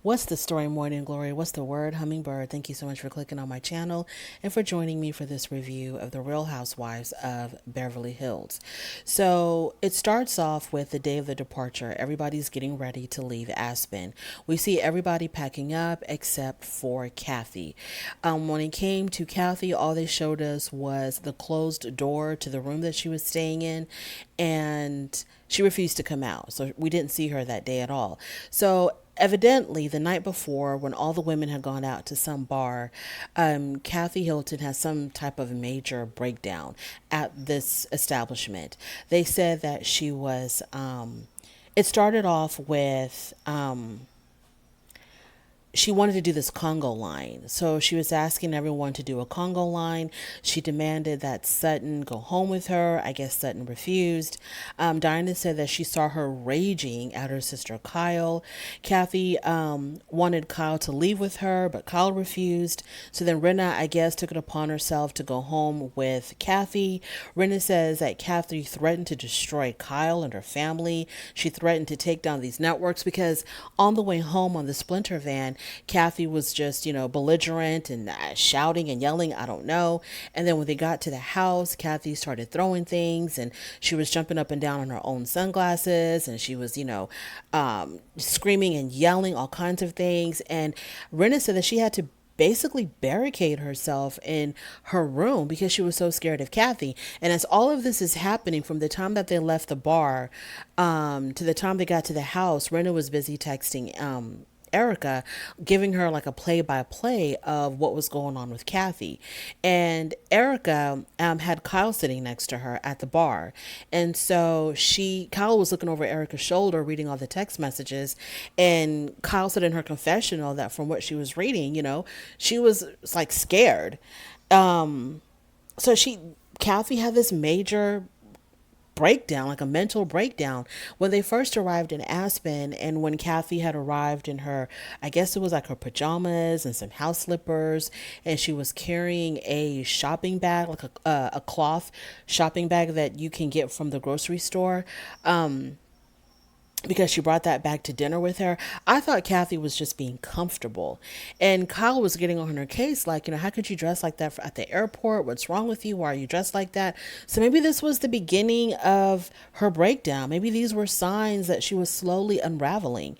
What's the story, Morning Glory? What's the word, Hummingbird? Thank you so much for clicking on my channel and for joining me for this review of the Real Housewives of Beverly Hills. So it starts off with the day of the departure. Everybody's getting ready to leave Aspen. We see everybody packing up except for Kathy. When it came to Kathy, all they showed us was the closed door to the room that she was staying in, and she refused to come out. So we didn't see her that day at all. So evidently, the night before, when all the women had gone out to some bar, Kathy Hilton has some type of major breakdown at this establishment. They said that she was, it started off with, she wanted to do this Congo line. So she was asking everyone to do a Congo line. She demanded that Sutton go home with her. I guess Sutton refused. Diana said that she saw her raging at her sister Kyle. Kathy wanted Kyle to leave with her, but Kyle refused. So then Rinna, I guess, took it upon herself to go home with Kathy. Rinna says that Kathy threatened to destroy Kyle and her family. She threatened to take down these networks because on the way home on the Splinter van, Kathy was just, belligerent and shouting and yelling. I don't know. And then when they got to the house, Kathy started throwing things and she was jumping up and down on her own sunglasses and she was, screaming and yelling all kinds of things. And Rinna said that she had to basically barricade herself in her room because she was so scared of Kathy. And as all of this is happening, from the time that they left the bar to the time they got to the house, Rinna was busy texting Erica, giving her like a play by play of what was going on with Kathy. And Erica had Kyle sitting next to her at the bar. And so Kyle was looking over Erica's shoulder, reading all the text messages. And Kyle said in her confessional that from what she was reading, she was like scared. So Kathy had this major breakdown, like a mental breakdown, when they first arrived in Aspen. And when Kathy had arrived in her, I guess it was like her pajamas and some house slippers, and she was carrying a shopping bag, like a cloth shopping bag that you can get from the grocery store. Because she brought that back to dinner with her. I thought Kathy was just being comfortable. And Kyle was getting on her case, like, how could you dress like that at the airport? What's wrong with you? Why are you dressed like that? So maybe this was the beginning of her breakdown. Maybe these were signs that she was slowly unraveling.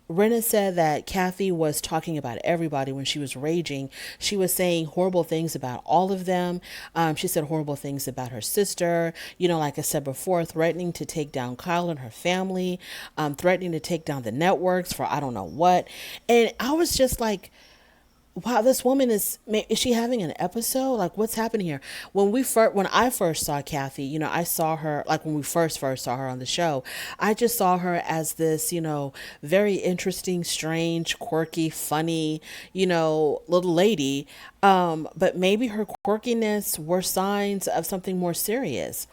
Rinna said that Kathy was talking about everybody when she was raging. She was saying horrible things about all of them. She said horrible things about her sister. Like I said before, threatening to take down Kyle and her family, threatening to take down the networks for I don't know what. And I was just like, wow, this woman is she having an episode? Like, what's happening here? When I first saw Kathy, I saw her, like, when we first saw her on the show, I just saw her as this, very interesting, strange, quirky, funny, little lady. But maybe her quirkiness were signs of something more serious.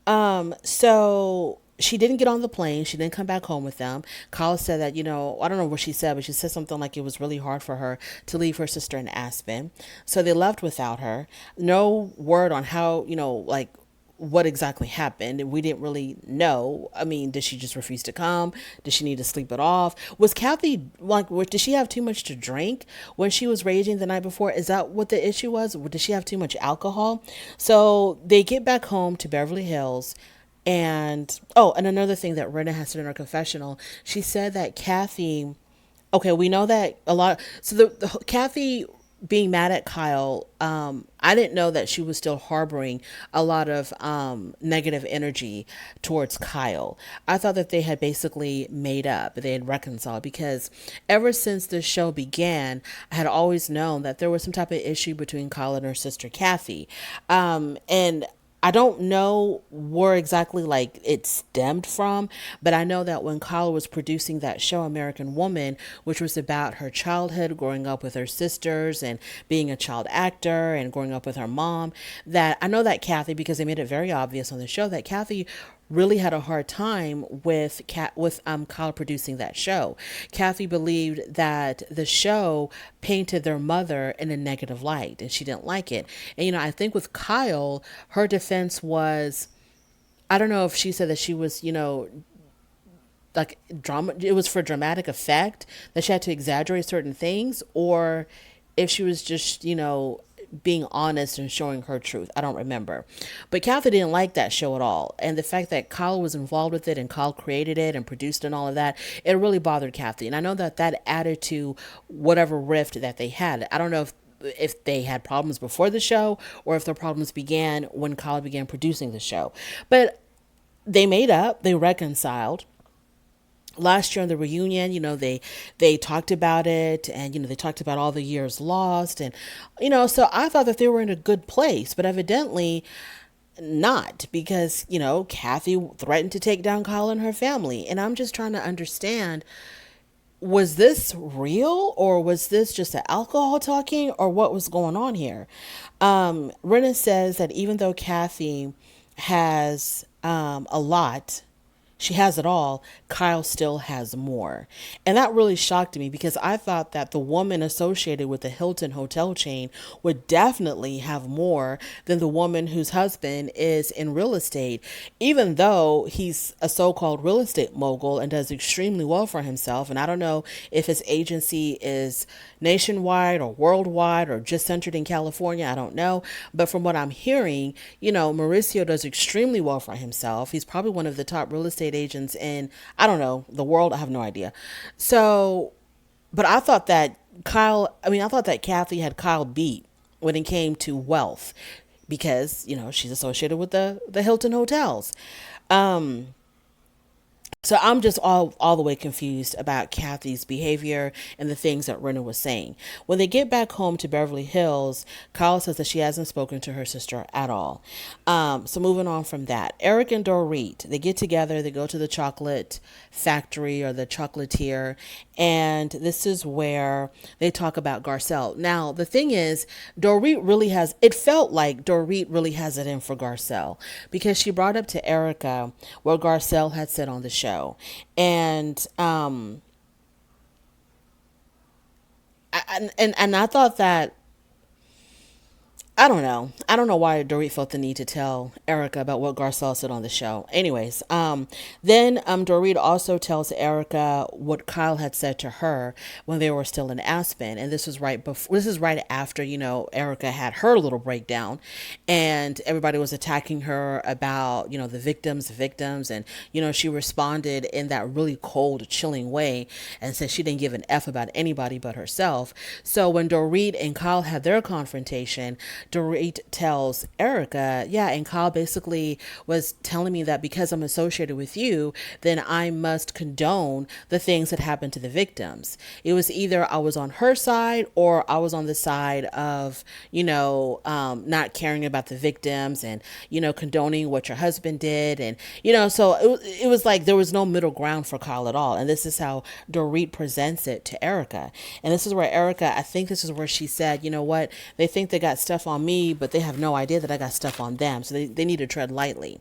So she didn't get on the plane. She didn't come back home with them. Kyle said that, I don't know what she said, but she said something like it was really hard for her to leave her sister in Aspen. So they left without her. No word on how, like what exactly happened. We didn't really know. I mean, did she just refuse to come? Did she need to sleep it off? Was Kathy, like, did she have too much to drink when she was raging the night before? Is that what the issue was? Did she have too much alcohol? So they get back home to Beverly Hills. And another thing that Rinna has said in her confessional, she said that Kathy, okay, we know that a lot. So the Kathy being mad at Kyle, I didn't know that she was still harboring a lot of negative energy towards Kyle. I thought that they had basically made up, they had reconciled, because ever since the show began, I had always known that there was some type of issue between Kyle and her sister Kathy. And I don't know where exactly like it stemmed from, but I know that when Kyle was producing that show, American Woman, which was about her childhood, growing up with her sisters and being a child actor and growing up with her mom, that I know that Kathy, because they made it very obvious on the show that Kathy really had a hard time with Kyle producing that show. Kathy believed that the show painted their mother in a negative light, and she didn't like it. And I think with Kyle, her defense was, I don't know if she said that she was, like drama, it was for dramatic effect that she had to exaggerate certain things, or if she was just, being honest and showing her truth. I don't remember. But Kathy didn't like that show at all. And the fact that Kyle was involved with it and Kyle created it and produced it and all of that, it really bothered Kathy. And I know that that added to whatever rift that they had. I don't know if they had problems before the show or if their problems began when Kyle began producing the show. But they made up, they reconciled last year on the reunion. They talked about it, and they talked about all the years lost, and so I thought that they were in a good place, but evidently not, because Kathy threatened to take down Kyle and her family. And I'm just trying to understand, was this real, or was this just an alcohol talking, or what was going on here? Renna says that even though Kathy has a lot, she has it all, Kyle still has more. And that really shocked me, because I thought that the woman associated with the Hilton hotel chain would definitely have more than the woman whose husband is in real estate, even though he's a so-called real estate mogul and does extremely well for himself. And I don't know if his agency is nationwide or worldwide or just centered in California. I don't know. But from what I'm hearing, Mauricio does extremely well for himself. He's probably one of the top real estate agents in, I don't know, the world. I have no idea. So, but I thought that Kathy had Kyle beat when it came to wealth, because, she's associated with the Hilton hotels. So I'm just all the way confused about Kathy's behavior and the things that Renna was saying. When they get back home to Beverly Hills, Kyle says that she hasn't spoken to her sister at all. So moving on from that, Eric and Dorit, they get together, they go to the chocolate factory or the chocolatier, and this is where they talk about Garcelle. Now, the thing is, it felt like Dorit really has it in for Garcelle, because she brought up to Erica what Garcelle had said on the show. And I thought that, I don't know. I don't know why Dorit felt the need to tell Erica about what Garcelle said on the show. Anyways, then Dorit also tells Erica what Kyle had said to her when they were still in Aspen, and this was right before. This is right after Erica had her little breakdown, and everybody was attacking her about the victims, and she responded in that really cold, chilling way and said she didn't give an F about anybody but herself. So when Dorit and Kyle had their confrontation, Dorit tells Erica, yeah, and Kyle basically was telling me that because I'm associated with you, then I must condone the things that happened to the victims. It was either I was on her side or I was on the side of, not caring about the victims and, condoning what your husband did. And, so it was like there was no middle ground for Kyle at all. And this is how Dorit presents it to Erica. And this is where Erica, I think this is where she said, you know what, they think they got stuff on me, but they have no idea that I got stuff on them. So they need to tread lightly.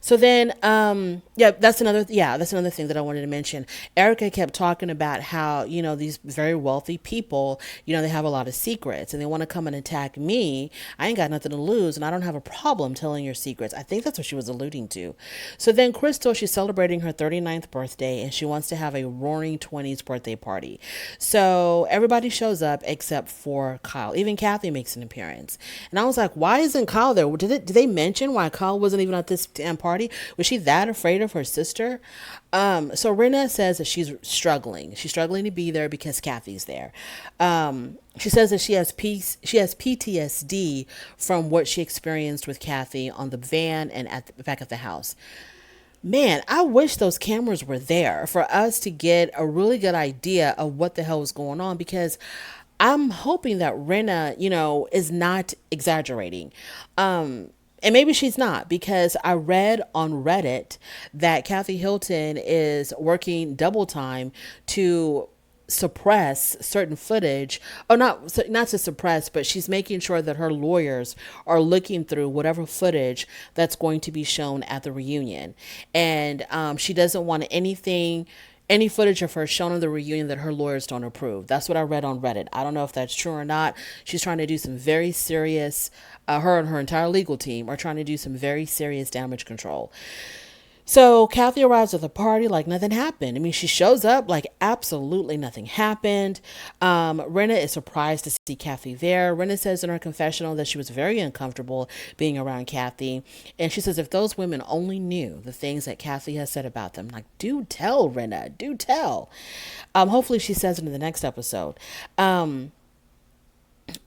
So then, that's another thing that I wanted to mention. Erica kept talking about how, these very wealthy people, they have a lot of secrets and they want to come and attack me. I ain't got nothing to lose and I don't have a problem telling your secrets. I think that's what she was alluding to. So then Crystal, she's celebrating her 39th birthday and she wants to have a roaring 20s birthday party. So everybody shows up except for Kyle. Even Kathy makes an appearance. And I was like, why isn't Kyle there? Did they mention why Kyle wasn't even at this damn party? Was she that afraid of her sister? So Renna says that she's struggling. She's struggling to be there because Kathy's there. She says that she has PTSD from what she experienced with Kathy on the van and at the back of the house. Man, I wish those cameras were there for us to get a really good idea of what the hell is going on, because I'm hoping that Renna, is not exaggerating. And maybe she's not, because I read on Reddit that Kathy Hilton is working double time to suppress certain footage, or not to suppress, but she's making sure that her lawyers are looking through whatever footage that's going to be shown at the reunion. And she doesn't want any footage of her shown in the reunion that her lawyers don't approve. That's what I read on Reddit. I don't know if that's true or not. She's trying to do some very serious, her and her entire legal team are trying to do some very serious damage control. So Kathy arrives at the party like nothing happened. I mean, she shows up like absolutely nothing happened. Renna is surprised to see Kathy there. Renna says in her confessional that she was very uncomfortable being around Kathy. And she says if those women only knew the things that Kathy has said about them, like, do tell, Renna, do tell. Hopefully she says it in the next episode.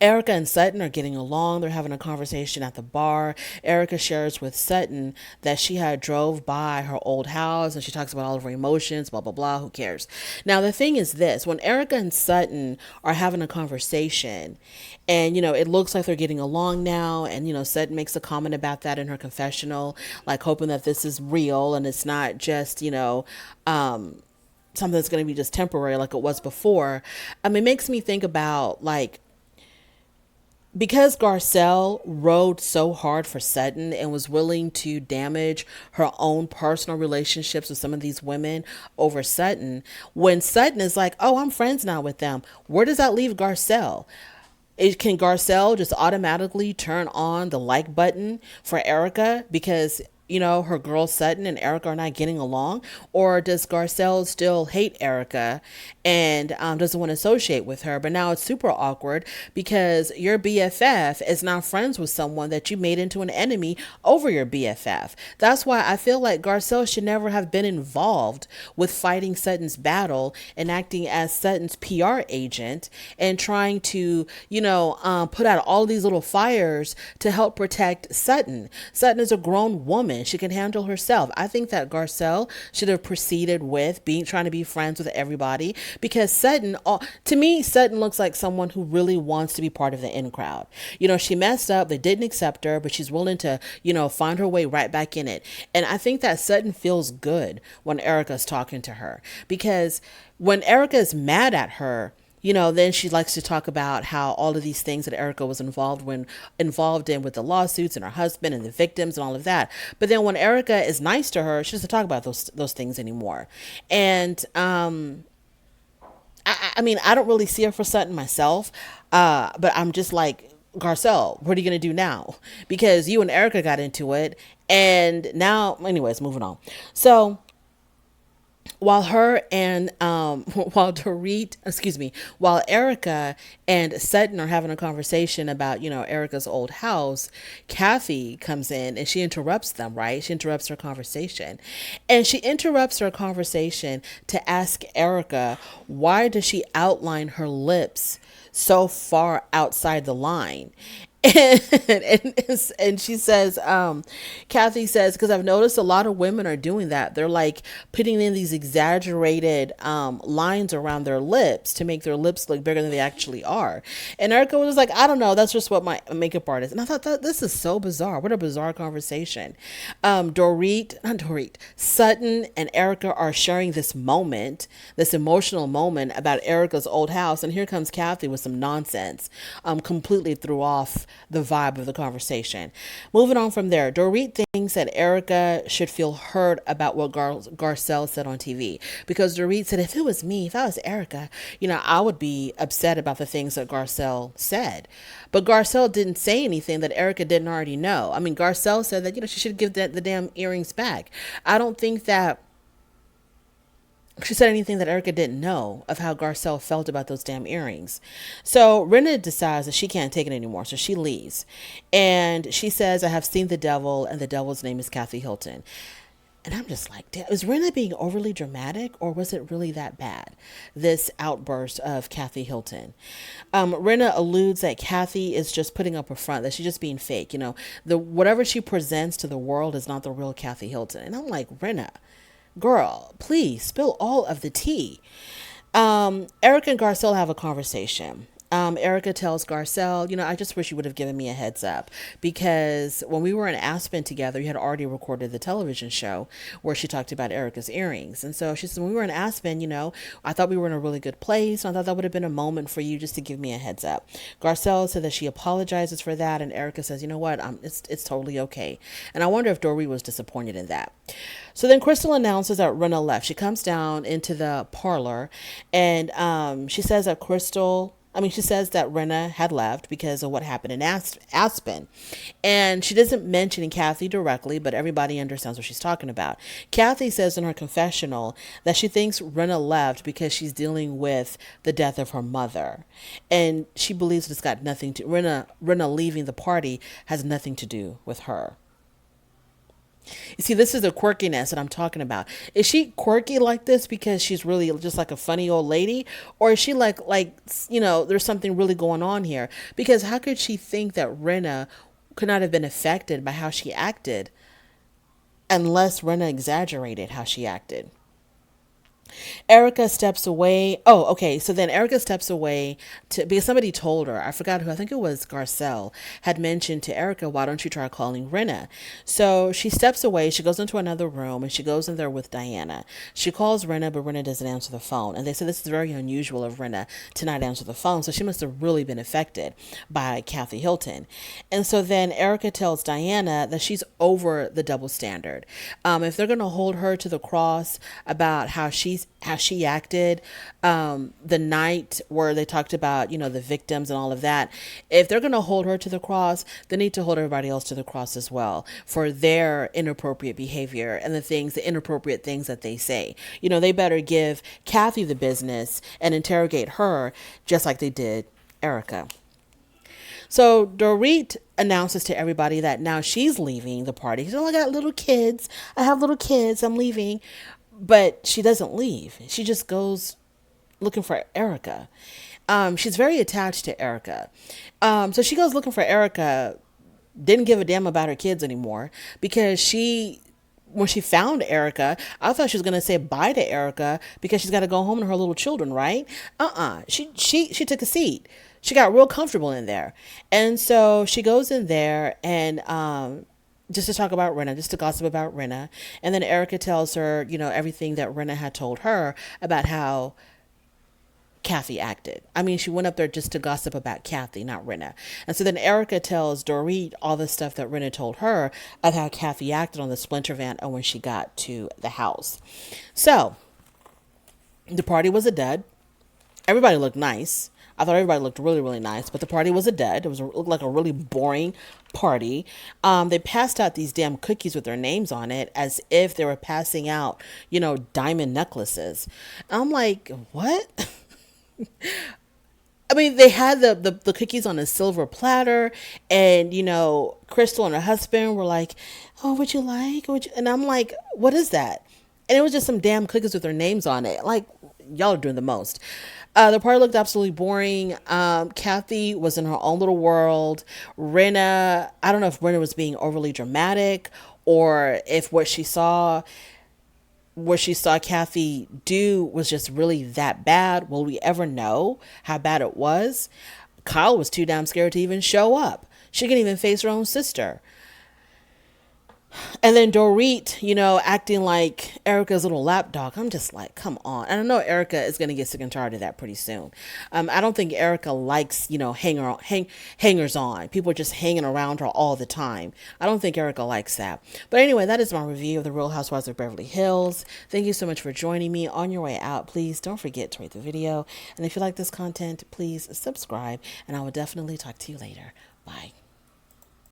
Erica and Sutton are getting along. They're having a conversation at the bar. Erica shares with Sutton that she had drove by her old house and she talks about all of her emotions, blah, blah, blah. Who cares? Now, the thing is this, when Erica and Sutton are having a conversation and, it looks like they're getting along now. And, Sutton makes a comment about that in her confessional, like hoping that this is real and it's not just, something that's going to be just temporary like it was before. It makes me think about like, because Garcelle rode so hard for Sutton and was willing to damage her own personal relationships with some of these women over Sutton, when Sutton is like, oh, I'm friends now with them, where does that leave Garcelle? Can Garcelle just automatically turn on the like button for Erica because her girl Sutton and Erica are not getting along? Or does Garcelle still hate Erica and doesn't want to associate with her? But now it's super awkward because your BFF is now friends with someone that you made into an enemy over your BFF. That's why I feel like Garcelle should never have been involved with fighting Sutton's battle and acting as Sutton's PR agent and trying to, put out all these little fires to help protect Sutton. Sutton is a grown woman. She can handle herself. I think that Garcelle should have proceeded with trying to be friends with everybody because Sutton, to me, Sutton looks like someone who really wants to be part of the in crowd. She messed up. They didn't accept her, but she's willing to, find her way right back in it. And I think that Sutton feels good when Erica's talking to her because when Erica is mad at her, then she likes to talk about how all of these things that Erica was involved in with the lawsuits and her husband and the victims and all of that. But then when Erica is nice to her, she doesn't talk about those things anymore. And I mean, I don't really see her for Sutton myself, but I'm just like, Garcelle, what are you going to do now? Because you and Erica got into it, and now, anyways, moving on. So while her and while Erica and Sutton are having a conversation about Erica's old house, Kathy comes in and she interrupts them. Right, she interrupts her conversation, and she interrupts her conversation to ask Erica, why does she outline her lips so far outside the line? And she says, Kathy says, because I've noticed a lot of women are doing that. They're like putting in these exaggerated lines around their lips to make their lips look bigger than they actually are. And Erica was like, I don't know, that's just what my makeup artist. And I thought that this is so bizarre. What a bizarre conversation. Sutton and Erica are sharing this moment, this emotional moment about Erica's old house, and here comes Kathy with some nonsense. Completely threw off the vibe of the conversation. Moving on from there, Dorit thinks that Erica should feel hurt about what Garcelle said on TV, because Dorit said, if it was me, if I was Erica, I would be upset about the things that Garcelle said. But Garcelle didn't say anything that Erica didn't already know. I mean, Garcelle said that, she should give the damn earrings back. I don't think that she said anything that Erica didn't know of how Garcelle felt about those damn earrings. So Renna decides that she can't take it anymore. So she leaves. And she says, I have seen the devil, and the devil's name is Kathy Hilton. And I'm just like, damn, is Renna being overly dramatic, or was it really that bad? This outburst of Kathy Hilton. Renna alludes that Kathy is just putting up a front, that she's just being fake. Whatever she presents to the world is not the real Kathy Hilton. And I'm like, Renna, girl, please spill all of the tea. Erica and Garcelle have a conversation. Erica tells Garcelle, I just wish you would have given me a heads up, because when we were in Aspen together, you had already recorded the television show where she talked about Erica's earrings. And so she said, when we were in Aspen, I thought we were in a really good place. And I thought that would have been a moment for you just to give me a heads up. Garcelle said that she apologizes for that. And Erica says, you know what? It's totally okay. And I wonder if Dory was disappointed in that. So then Crystal announces that Renna left. She comes down into the parlor, and she says that Crystal I mean, she says that Rinna had left because of what happened in Aspen. And she doesn't mention Kathy directly, but everybody understands what she's talking about. Kathy says in her confessional that she thinks Rinna left because she's dealing with the death of her mother. And she believes it's got nothing to, Rinna leaving the party has nothing to do with her. You see, this is the quirkiness that I'm talking about. Is she quirky like this because she's really just like a funny old lady? Or is she there's something really going on here? Because how could she think that Rinna could not have been affected by how she acted unless Rinna exaggerated how she acted? Erica steps away. Oh, okay. So then Erica steps away because somebody told her, I forgot who, I think it was Garcelle, had mentioned to Erica, why don't you try calling Rinna? So she steps away. She goes into another room and she goes in there with Diana. She calls Rinna, but Rinna doesn't answer the phone. And they said this is very unusual of Rinna to not answer the phone. So she must have really been affected by Kathy Hilton. And so then Erica tells Diana that she's over the double standard. If they're going to hold her to the cross about how she acted the night where they talked about, the victims and all of that. If they're going to hold her to the cross, they need to hold everybody else to the cross as well for their inappropriate behavior and the inappropriate things that they say. They better give Kathy the business and interrogate her just like they did Erica. So Dorit announces to everybody that now she's leaving the party. She's, I got little kids. I have little kids. I'm leaving. But she doesn't leave. She just goes looking for Erica. She's very attached to Erica. So she goes looking for Erica, didn't give a damn about her kids anymore because when she found Erica, I thought she was going to say bye to Erica because she's got to go home to her little children, right? She took a seat. She got real comfortable in there. And so she goes in there and just to talk about Rinna, just to gossip about Rinna. And then Erica tells her, everything that Rinna had told her about how Kathy acted. I mean, she went up there just to gossip about Kathy, not Rinna. And so then Erica tells Dorit all the stuff that Rinna told her of how Kathy acted on the Splinter van and when she got to the house. So the party was a dud. Everybody looked nice. I thought everybody looked really, really nice, but the party was a dud. It looked like a really boring party. They passed out these damn cookies with their names on it as if they were passing out, diamond necklaces. I'm like, what? I mean, they had the cookies on a silver platter, and Crystal and her husband were like, "Oh, would you like?" And I'm like, "What is that?" And it was just some damn cookies with their names on it. Like, y'all are doing the most. The party looked absolutely boring. Kathy was in her own little world. Rinna, I don't know if Rinna was being overly dramatic or if what she saw Kathy do was just really that bad. Will we ever know how bad it was? Kyle was too damn scared to even show up. She couldn't even face her own sister. And then Dorit, acting like Erica's little lapdog. I'm just like, come on. And I know Erica is going to get sick and tired of that pretty soon. I don't think Erica likes, hangers on. People are just hanging around her all the time. I don't think Erica likes that. But anyway, that is my review of The Real Housewives of Beverly Hills. Thank you so much for joining me. On your way out, please don't forget to rate the video. And if you like this content, please subscribe. And I will definitely talk to you later. Bye.